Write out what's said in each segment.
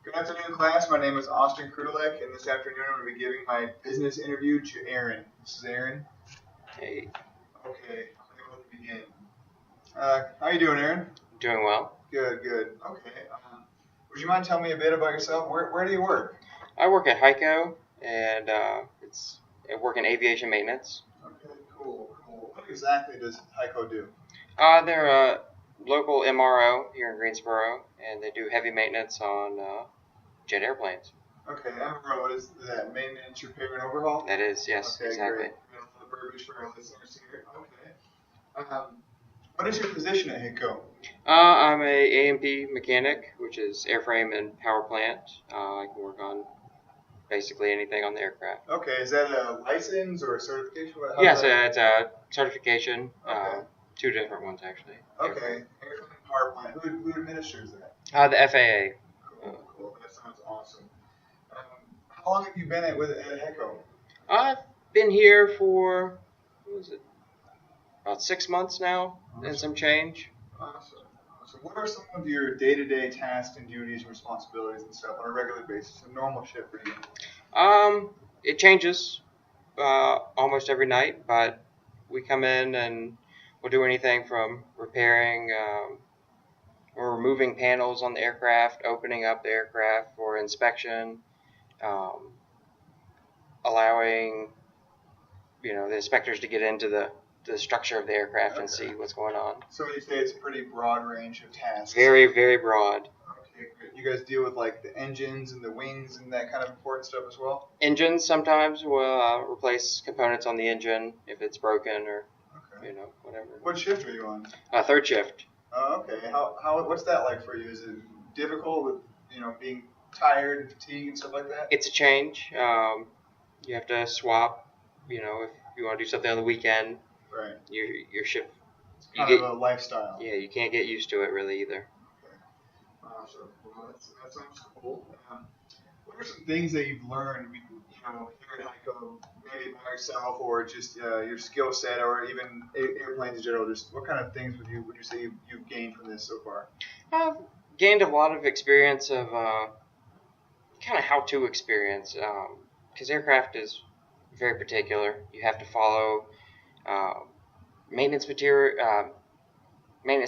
Good afternoon, class. My name is Austin Krudalek, and this afternoon I'm going to be giving my business interview to Aaron. This is Aaron. Hey, Okay, let me begin. How you doing, Aaron? doing well. Good, good. Okay. Would you mind telling me a bit about yourself? Where do you work? I work at HEICO, and I work in aviation maintenance. Okay, cool, cool. What exactly does HEICO do? They're a local MRO here in Greensboro, and they do heavy maintenance on jet airplanes. Okay, MRO, what is that? Maintenance, repair, and overhaul? That is, yes, Okay, exactly. great. We got a little verbiage for our listeners here. Okay. What is your position at HEICO? I'm a A&P mechanic, which is airframe and power plant. I can work on basically anything on the aircraft. Okay, is that a license or a certification? Yes, it's a certification. Okay. Two different ones, actually. Okay, airplane power plant. Who administers that? The FAA. Cool, cool. That sounds awesome. How long have you been at HECO? I've been here for, what was it, about 6 months now, and some change. Awesome. So what are some of your day-to-day tasks and duties and responsibilities and stuff on a regular basis, a normal shift for you? It changes almost every night, but we come in and we'll do anything from repairing or removing panels on the aircraft, opening up the aircraft for inspection, allowing the inspectors to get into the structure of the aircraft and see what's going on. So you say it's a pretty broad range of tasks. Very, very broad. Okay, good. You guys deal with like the engines and the wings and that kind of important stuff as well? Engines sometimes will replace components on the engine if it's broken or whatever. What shift are you on? Third shift. Okay. What's that like for you? Is it difficult with being tired and fatigued and stuff like that? It's a change. You have to swap. If you want to do something on the weekend, right? Your shift. It's kind of a lifestyle. Yeah, you can't get used to it really either. Okay. Awesome. Well, that sounds cool. What are some things that you've learned, here at HEICO, maybe by yourself or just your skill set, or even airplanes in general? Just what kind of things would you say you've gained from this so far? I've gained a lot of experience of kind of how-to experience, because aircraft is very particular. You have to follow maintenance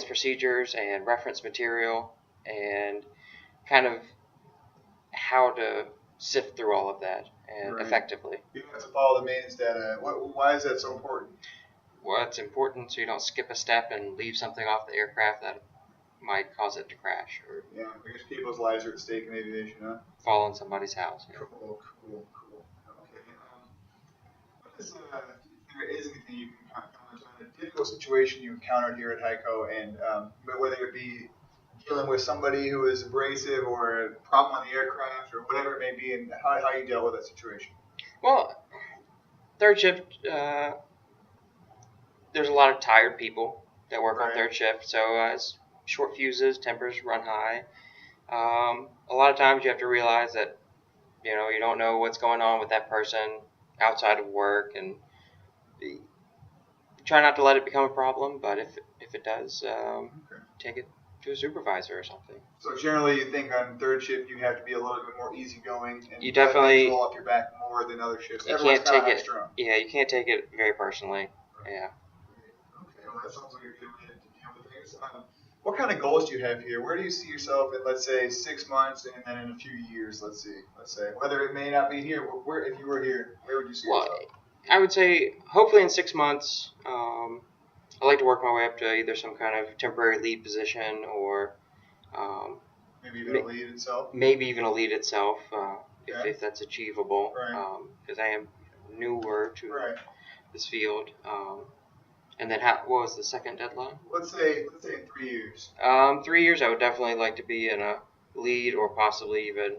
procedures and reference material, and kind of how to sift through all of that and effectively. You have to follow the maintenance data. Why is that so important? Well, it's important so you don't skip a step and leave something off the aircraft that might cause it to crash. Or because people's lives are at stake in aviation, huh? Fall in somebody's house. Cool. Okay. If there is anything you can comment on a difficult situation you encountered here at HEICO, and whether it be dealing with somebody who is abrasive or a problem on the aircraft or whatever it may be, and how you dealt with that situation. Well, third shift, there's a lot of tired people that work on third shift, so it's short fuses, tempers run high. A lot of times you have to realize that you don't know what's going on with that person outside of work, and try not to let it become a problem, but if it does, take it to a supervisor or something. So generally you think on third shift you have to be a little bit more easygoing and you definitely roll off your back more than other shifts. You can't take it. Yeah, you can't take it very personally. Yeah. Okay, well that sounds like a good way to deal with things. What kind of goals do you have here? Where do you see yourself in, let's say, 6 months and then in a few years, let's say, whether it may not be here, if you were here, where would you see yourself? I would say hopefully in 6 months, I'd like to work my way up to either some kind of temporary lead position or maybe even a lead itself. Maybe even a lead itself, if that's achievable. Right. Because I am newer to this field. And then what was the second deadline? Let's say 3 years. 3 years, I would definitely like to be in a lead or possibly even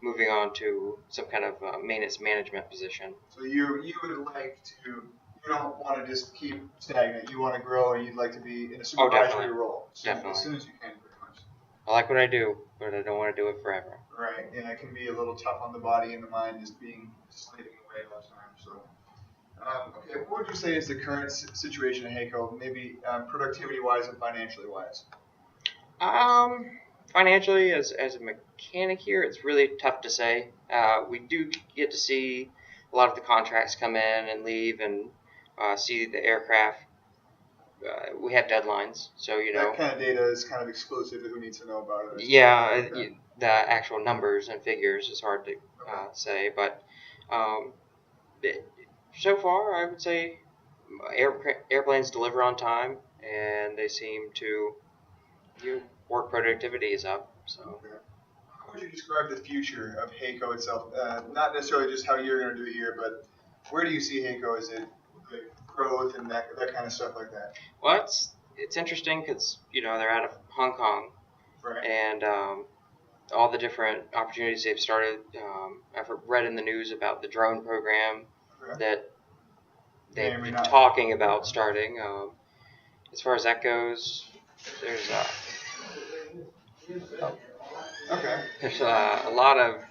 moving on to some kind of maintenance management position. So you would like to, you don't want to just keep stagnant. You want to grow, and you'd like to be in a supervisory role. Definitely. As soon as you can, pretty much. I like what I do, but I don't want to do it forever. Right, and it can be a little tough on the body and the mind, just slaving away all the time. So, okay, what would you say is the current situation at HEICO, maybe productivity-wise and financially-wise? financially, as a mechanic here, it's really tough to say. We do get to see a lot of the contracts come in and leave, and see the aircraft. We have deadlines, so That kind of data is kind of exclusive to who needs to know about it. Yeah, Okay. the actual numbers and figures is hard to say, but um, it, so far I would say airplanes deliver on time, and they seem to work productivity is up. So. Okay. How would you describe the future of HAECO itself? Not necessarily just how you're going to do it here, but where do you see HAECO? Is it like growth and that kind of stuff like that? Well, it's interesting because they're out of Hong Kong, Right. and all the different opportunities they've started. I've read in the news about the drone program Okay. that May or may they're not. talking about starting. As far as that goes, there's Okay. a lot of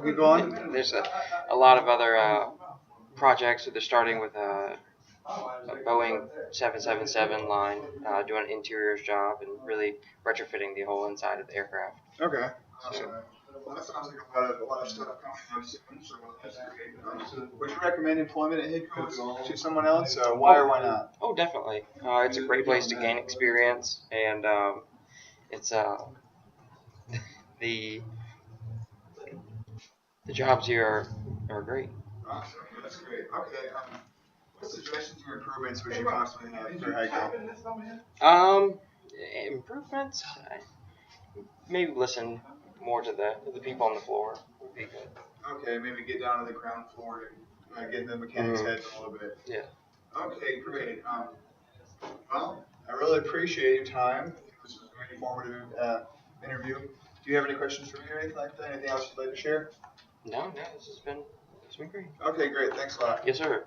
Keep going. there's a lot of other projects that they're starting with a Boeing 777 line, doing an interiors job and really retrofitting the whole inside of the aircraft. Okay. Awesome. Well, that sounds like a lot of stuff coming up soon. So that's great. Would you recommend employment at HAECO to someone else? Why or why not? Oh, definitely. It's a great place to gain experience, and it's the jobs here are great. Awesome. That's great. Okay. What suggestions or improvements would you possibly have for HAECO? Improvements. Maybe listen more to the people on the floor would be good. Okay, maybe get down to the ground floor and get in the mechanics' heads a little bit. Yeah. Okay, great. Well, I really appreciate your time. This was a very informative interview. Do you have any questions for me or anything like that? Anything else you'd like to share? No, it's been great. Okay, great. Thanks a lot. Yes, sir.